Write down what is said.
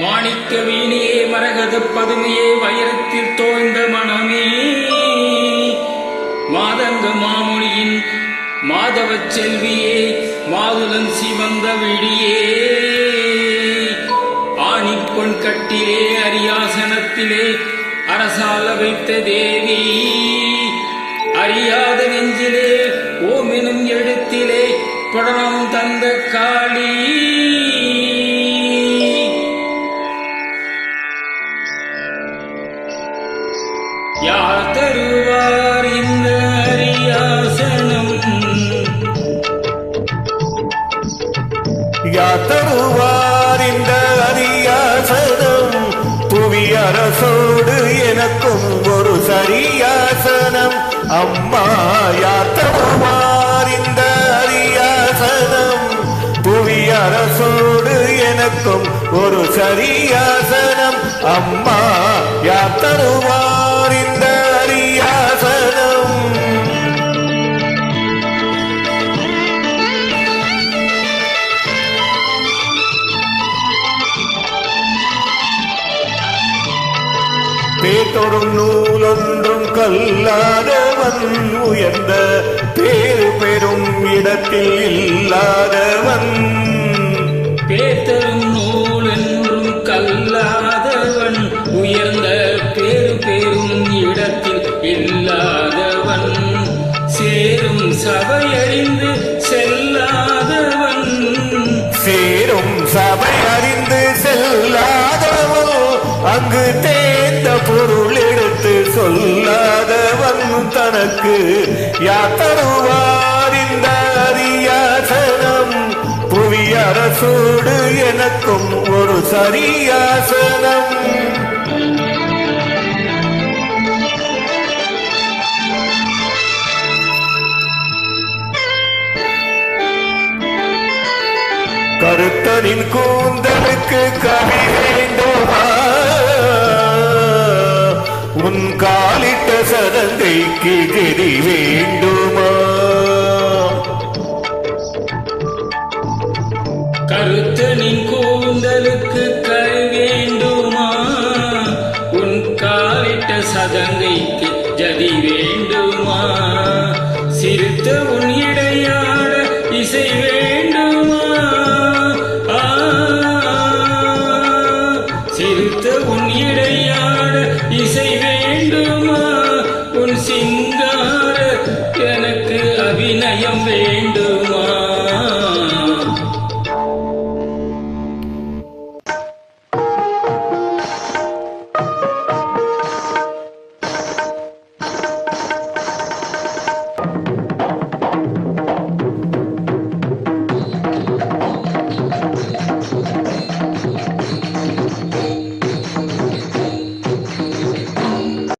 மாணிக்க வீணியே மரகத பதுமையே வைரத்தில் தோய்ந்த மனமே மாதங்க மாமுனியின் மாதவ செல்வியே மாதுளன் சிவந்த விழியே ஆணிப்பொன் கட்டிலே அரியாசனத்திலே அரசால வைத்த தேவி அறியாத நெஞ்சிலே ஓமெனும் எழுத்திலே புடனம் தந்த காளி யார் தருவார் இந்த அரியாசனம் யார் தருவார் இந்த அரியாசனம் புவி அரசோடு எனக்கும் ஒரு சரியாசனம் அம்மா யார் தருவார் இந்த அரியாசனம் புவி அரசோடு எனக்கும் ஒரு சரியாசனம் அம்மா யார் தருவார் இந்த அரியாசனம் பேத்தொடும் நூலொன்றும் கல்லாதவன் உயர்ந்த பேரு பெரும் இடத்தில் இல்லாதவன் பேத்தரும் நூல் என்றும் கல்லாதவன் உயர்ந்த பேரு பெரும் இடத்தில் இல்லாதவன் சேரும் சபையறிந்து செல்லாதவன் சேரும் சபை அறிந்து செல்லாதவன் அங்கு தேர்ந்த பொருள் எடுத்து சொல்லாதவன் தனக்கு யார் தருவார் இந்த அரியாசனம் புவி அரசோடு எனக்கும் ஒரு சரியாசனம் கருத்தனின் கூந்தலுக்கு கவி வேண்டுமா உன் காலிட்ட சதங்கைக்கு கெதி வேண்டுமா கருத்தனின் கூந்தலுக்கு கை வேண்டுமா உன் காலிட்ட சதங்கைக்கு ஜதி வேண்டுமா சிரித்த உன் இடையாட இசை வேண்டுமா சிரித்த உன் இடையாட இசை வேண்டுமா உன் சிங்கார எனக்கு அபிநயம் வேண்டுமா